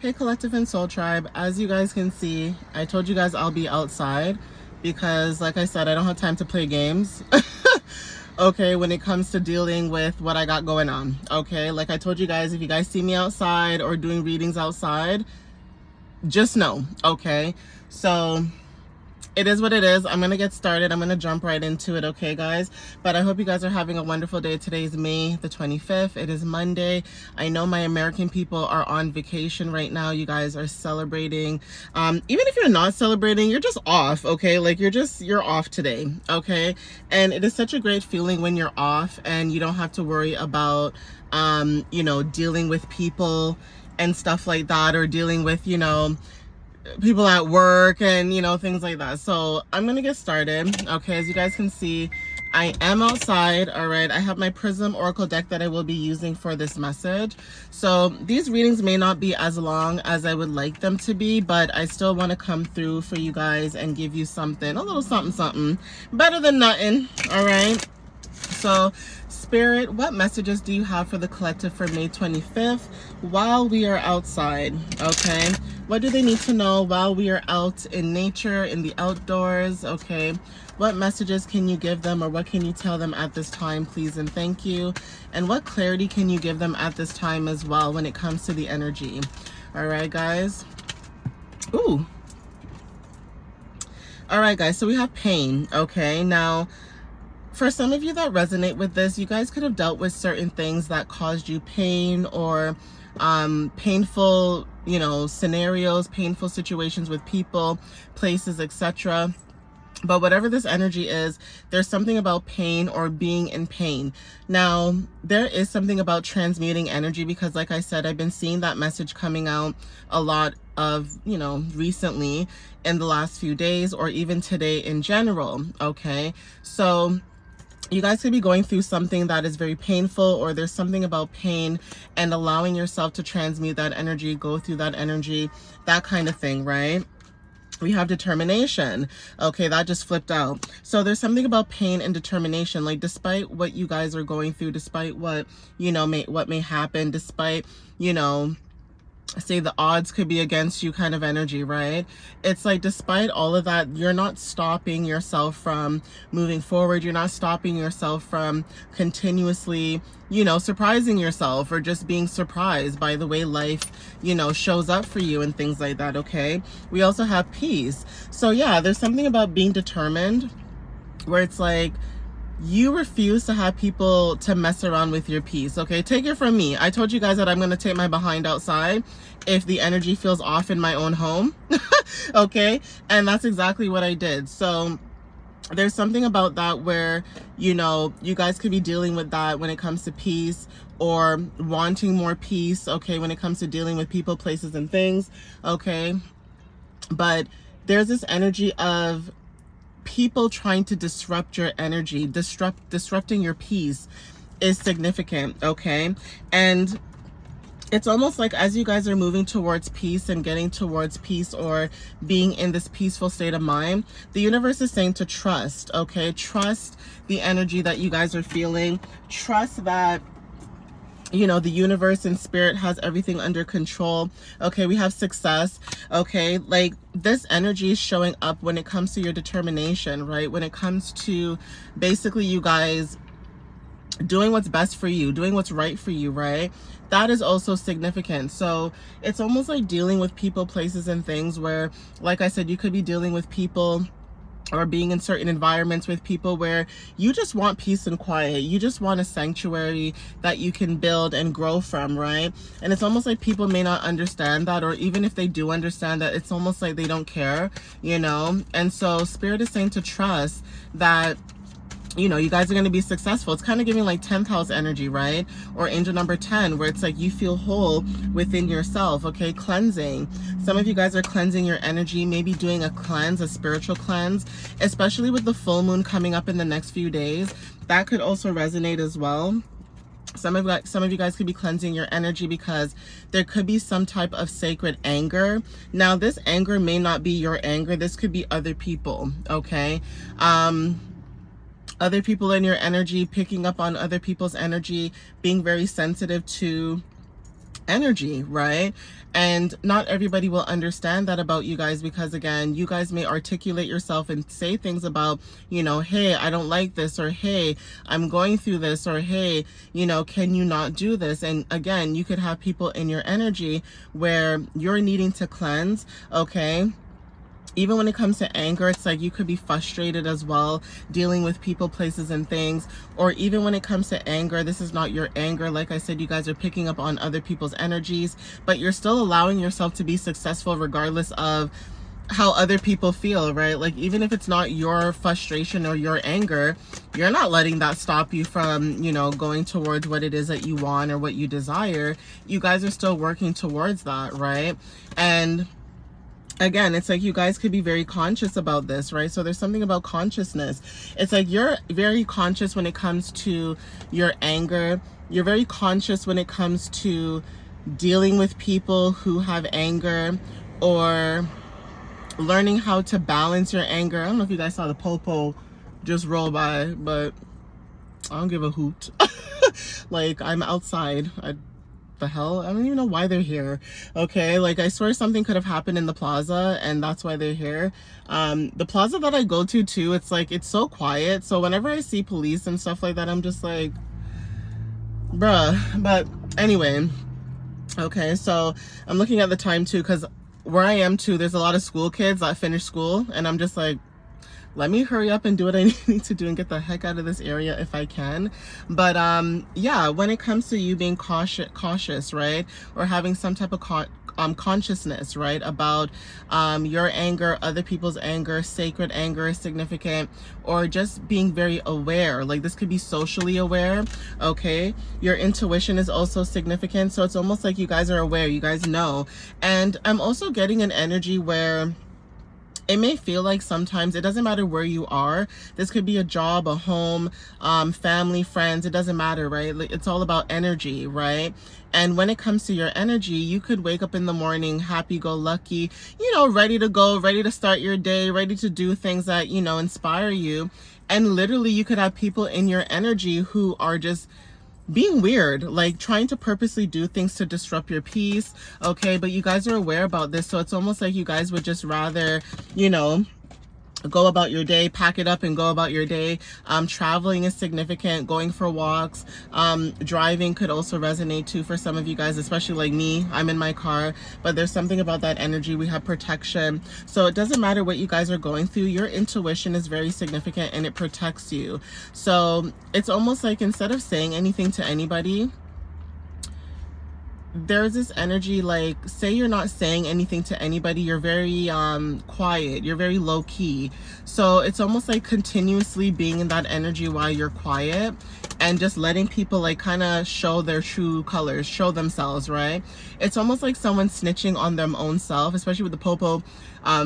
Hey Collective and Soul Tribe, as you guys can see, I told you guys I'll be outside because like I said, I don't have time to play games. Okay, when it comes to dealing with what I got going on. Okay, like I told you guys, if you guys see me outside or doing readings outside, just know, okay? So it is what it is. I'm gonna get started. I'm gonna jump right into it, okay guys? But I hope you guys are having a wonderful day. Today's May the 25th. It is Monday. I know my American people are on vacation right now. You guys are celebrating. Even if you're not celebrating, you're just off, okay? Like you're off today, okay? And it is such a great feeling when you're off and you don't have to worry about dealing with people and stuff like that, or dealing with, people at work and things like that. So I'm gonna get started. Okay, as you guys can see, I am outside. All right, I have my Prism Oracle deck that I will be using for this message. So these readings may not be as long as I would like them to be, but I still want to come through for you guys and give you something, a little something better than nothing. All right, so Spirit, what messages do you have for the collective for May 25th while we are outside? Okay, what do they need to know while we are out in nature, in the outdoors? Okay, what messages can you give them, or what can you tell them at this time, please and thank you? And what clarity can you give them at this time as well when it comes to the energy? All right, guys. Ooh. All right, guys, so we have pain. Okay, now for some of you that resonate with this, you guys could have dealt with certain things that caused you pain, or painful, scenarios, painful situations with people, places, etc. But whatever this energy is, there's something about pain or being in pain. Now, there is something about transmuting energy, because like I said, I've been seeing that message coming out a lot of, recently in the last few days, or even today in general. Okay, so you guys could be going through something that is very painful, or there's something about pain and allowing yourself to transmute that energy, go through that energy, that kind of thing, right? We have determination. Okay, that just flipped out. So there's something about pain and determination, like despite what you guys are going through, despite what, what may happen, despite, say the odds could be against you kind of energy, right? It's like despite all of that, you're not stopping yourself from moving forward. You're not stopping yourself from continuously, surprising yourself, or just being surprised by the way life, shows up for you and things like that, okay? We also have peace. So yeah, there's something about being determined where it's like, you refuse to have people to mess around with your peace. Okay, take it from me. I told you guys that I'm going to take my behind outside if the energy feels off in my own home. Okay, and that's exactly what I did. So there's something about that where, you guys could be dealing with that when it comes to peace, or wanting more peace, okay, when it comes to dealing with people, places, and things, okay? But there's this energy of people trying to disrupt your energy, disrupting your peace is significant, okay? And it's almost like as you guys are moving towards peace and getting towards peace, or being in this peaceful state of mind, the universe is saying to trust, okay? Trust the energy that you guys are feeling. Trust that the universe and spirit has everything under control. Okay, we have success. Okay, like this energy is showing up when it comes to your determination, right? When it comes to basically you guys doing what's best for you, doing what's right for you, right? That is also significant. So it's almost like dealing with people, places, and things where, like I said, you could be dealing with people or being in certain environments with people where you just want peace and quiet. You just want a sanctuary that you can build and grow from, right? And it's almost like people may not understand that, or even if they do understand that, it's almost like they don't care, And so Spirit is saying to trust that you guys are going to be successful. It's kind of giving like 10th house energy, right? Or angel number 10, where it's like you feel whole within yourself. Okay, cleansing. Some of you guys are cleansing your energy, maybe doing a cleanse, a spiritual cleanse, especially with the full moon coming up in the next few days. That could also resonate as well. Some of you guys could be cleansing your energy because there could be some type of sacred anger. Now, this anger may not be your anger. This could be other people, okay? Other people in your energy, picking up on other people's energy, being very sensitive to energy, right? And not everybody will understand that about you guys, because again, you guys may articulate yourself and say things about, you know, hey, I don't like this, or hey, I'm going through this, or hey, you know, can you not do this? And again, you could have people in your energy where you're needing to cleanse, okay? Even when it comes to anger, it's like you could be frustrated as well, dealing with people, places, and things. Or even when it comes to anger, this is not your anger. Like I said, you guys are picking up on other people's energies, but you're still allowing yourself to be successful regardless of how other people feel, right? Like, even if it's not your frustration or your anger, you're not letting that stop you from, you know, going towards what it is that you want or what you desire. You guys are still working towards that, right? And again, it's like you guys could be very conscious about this, right? So there's something about consciousness. It's like you're very conscious when it comes to your anger. You're very conscious when it comes to dealing with people who have anger, or learning how to balance your anger. I don't know if you guys saw the popo just roll by, but I don't give a hoot. Like, I'm outside. The hell? I don't even know why they're here. Okay, like, I swear something could have happened in the plaza and that's why they're here. The plaza that I go to too, it's like, it's so quiet. So whenever I see police and stuff like that, I'm just like, bruh. But anyway, okay, so I'm looking at the time too, because where I am too, there's a lot of school kids that finish school, and I'm just like, let me hurry up and do what I need to do and get the heck out of this area if I can. But yeah, when it comes to you being cautious, right, or having some type of consciousness, right, about your anger, other people's anger, sacred anger, significant, or just being very aware. Like, this could be socially aware, okay? Your intuition is also significant, so it's almost like you guys are aware, you guys know. And I'm also getting an energy where it may feel like sometimes it doesn't matter where you are. This could be a job, a home, family, friends. It doesn't matter, right? Like, it's all about energy, right? And when it comes to your energy, you could wake up in the morning happy-go-lucky, you know, ready to go, ready to start your day, ready to do things that, you know, inspire you. And literally, you could have people in your energy who are just being weird, like trying to purposely do things to disrupt your peace, okay? But you guys are aware about this, so it's almost like you guys would just rather, you know, go about your day, pack it up and go about your day. Traveling is significant, going for walks. Driving could also resonate too for some of you guys, especially like me. I'm in my car, but there's something about that energy. We have protection. So it doesn't matter what you guys are going through. Your intuition is very significant and it protects you. So it's almost like, instead of saying anything to anybody, there's this energy, like, say you're not saying anything to anybody, you're very quiet, you're very low key. So it's almost like continuously being in that energy while you're quiet, and just letting people like kind of show their true colors, show themselves, right? It's almost like someone snitching on their own self, especially with the popo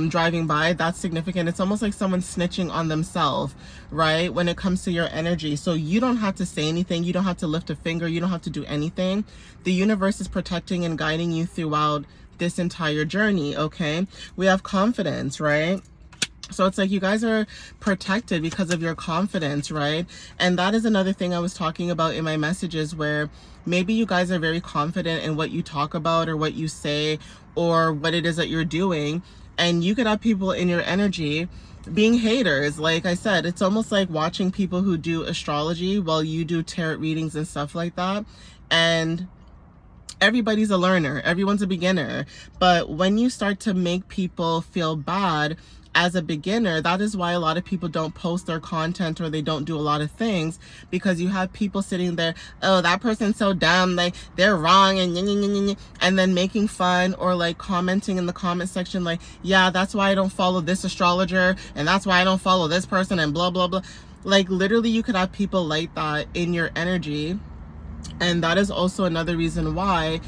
driving by. That's significant. It's almost like someone snitching on themselves, right, when it comes to your energy. So you don't have to say anything, you don't have to lift a finger, you don't have to do anything. The universe is protecting and guiding you throughout this entire journey, okay? We have confidence, right? So it's like you guys are protected because of your confidence, right? And that is another thing I was talking about in my messages, where maybe you guys are very confident in what you talk about or what you say or what it is that you're doing. And you could have people in your energy being haters. Like I said, it's almost like watching people who do astrology while you do tarot readings and stuff like that. And everybody's a learner, everyone's a beginner. But when you start to make people feel bad as a beginner, that is why a lot of people don't post their content or they don't do a lot of things, because you have people sitting there, oh, that person's so dumb, like they're wrong, and then making fun or like commenting in the comment section like, yeah, that's why I don't follow this astrologer, and that's why I don't follow this person, and blah blah blah. Like, literally, you could have people like that in your energy. And that is also another reason why,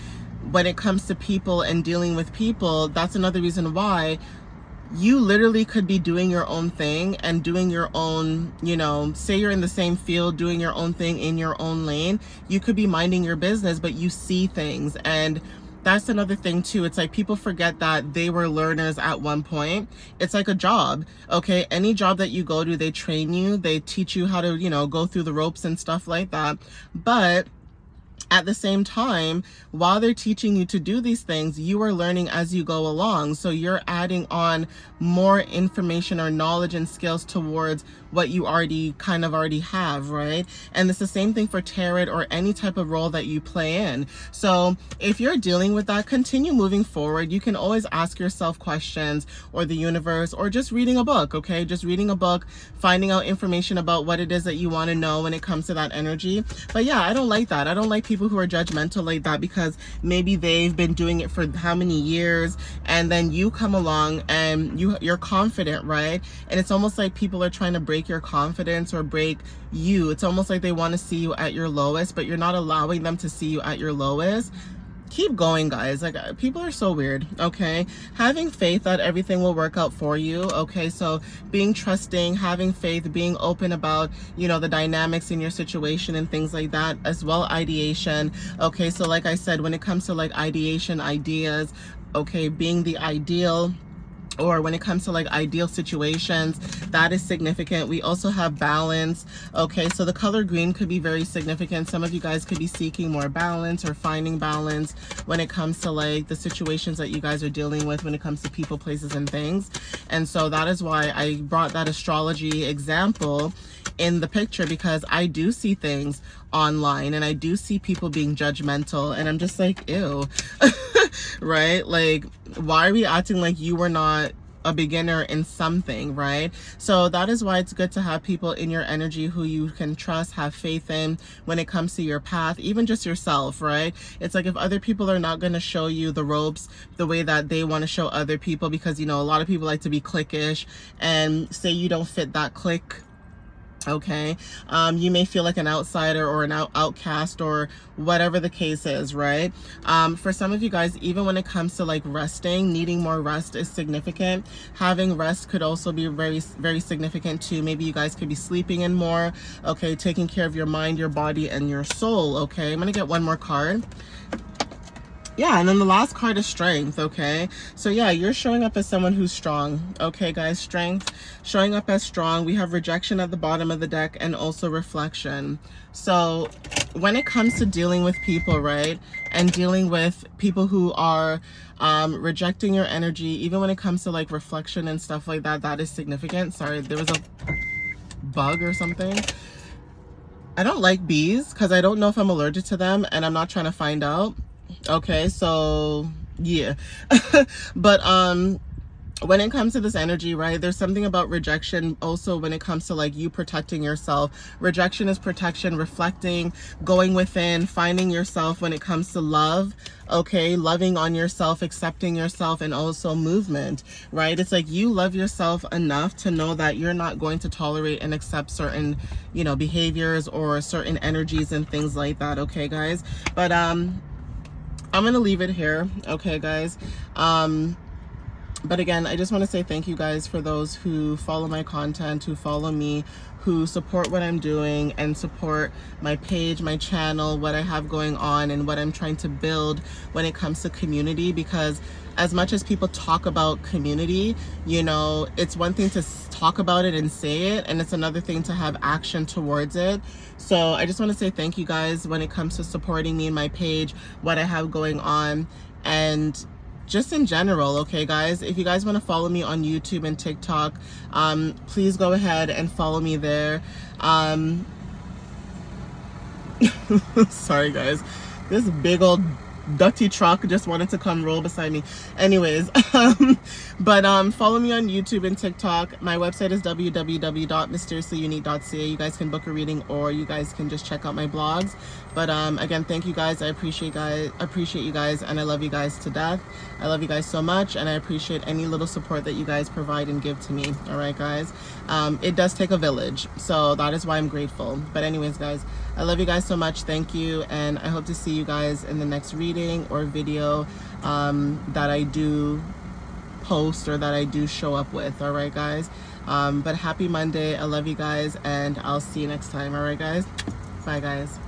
when it comes to people and dealing with people, that's another reason why you literally could be doing your own thing and doing your own, you know, say you're in the same field, doing your own thing in your own lane. You could be minding your business, but you see things. And that's another thing too. It's like people forget that they were learners at one point. It's like a job, okay? Any job that you go to, they train you, they teach you how to, you know, go through the ropes and stuff like that. But at the same time, while they're teaching you to do these things, you are learning as you go along. So you're adding on more information or knowledge and skills towards what you already have, right? And it's the same thing for tarot or any type of role that you play in. So if you're dealing with that, continue moving forward. You can always ask yourself questions, or the universe, or just reading a book, okay? Just reading a book, finding out information about what it is that you want to know when it comes to that energy. But yeah, I don't like that. I don't like people who are judgmental like that, because maybe they've been doing it for how many years, and then you come along and you're confident, right? And it's almost like people are trying to break your confidence or break you. It's almost like they want to see you at your lowest, but you're not allowing them to see you at your lowest. Keep going, guys. Like, people are so weird, okay? Having faith that everything will work out for you, okay? So being trusting, having faith, being open about, you know, the dynamics in your situation and things like that, as well. Ideation, okay? So like I said, when it comes to like ideation, ideas, okay, being the ideal, or when it comes to like ideal situations, that is significant. We also have balance, okay? So the color green could be very significant. Some of you guys could be seeking more balance or finding balance when it comes to like the situations that you guys are dealing with when it comes to people, places, and things. And so that is why I brought that astrology example in the picture, because I do see things online and I do see people being judgmental, and I'm just like, ew. Right? Like, why are we acting like you were not a beginner in something, right? So that is why it's good to have people in your energy who you can trust, have faith in when it comes to your path, even just yourself, right? It's like, if other people are not going to show you the ropes the way that they want to show other people, because, you know, a lot of people like to be cliquish and say you don't fit that clique, okay? You may feel like an outsider or an outcast or whatever the case is, right? For some of you guys, even when it comes to like resting, needing more rest is significant. Having rest could also be very, very significant too. Maybe you guys could be sleeping in more, okay? Taking care of your mind, your body, and your soul, okay? I'm gonna get one more card. Yeah, and then the last card is strength, okay? So yeah, you're showing up as someone who's strong, okay, guys? Strength, showing up as strong. We have rejection at the bottom of the deck, and also reflection. So when it comes to dealing with people, right, and dealing with people who are rejecting your energy, even when it comes to like reflection and stuff like that, that is significant. Sorry, there was a bug or something. I don't like bees because I don't know if I'm allergic to them, and I'm not trying to find out. Okay, so yeah. But when it comes to this energy, right, there's something about rejection also when it comes to like you protecting yourself. Rejection is protection, reflecting, going within, finding yourself when it comes to love, okay? Loving on yourself, accepting yourself, and also movement, right? It's like you love yourself enough to know that you're not going to tolerate and accept certain, you know, behaviors or certain energies and things like that, okay, guys? But I'm gonna leave it here, okay, guys? But again, I just want to say thank you guys for those who follow my content, who follow me, who support what I'm doing and support my page, my channel, what I have going on, and what I'm trying to build when it comes to community. Because as much as people talk about community, you know, it's one thing to talk about it and say it, and it's another thing to have action towards it. So I just want to say thank you guys when it comes to supporting me and my page, what I have going on, and just in general, okay, guys? If you guys want to follow me on YouTube and TikTok, please go ahead and follow me there. Sorry, guys. This big old dirty truck just wanted to come roll beside me. Anyways, but follow me on YouTube and TikTok. My website is www.mysteriouslyunique.ca. You guys can book a reading, or you guys can just check out my blogs. But again, thank you guys. I appreciate you guys, and I love you guys to death. I love you guys so much, and I appreciate any little support that you guys provide and give to me. All right, guys? It does take a village, so that is why I'm grateful. But anyways, guys, I love you guys so much. Thank you, and I hope to see you guys in the next reading or video that I do post or that I do show up with. All right, guys? But happy Monday. I love you guys, and I'll see you next time. All right, guys? Bye, guys.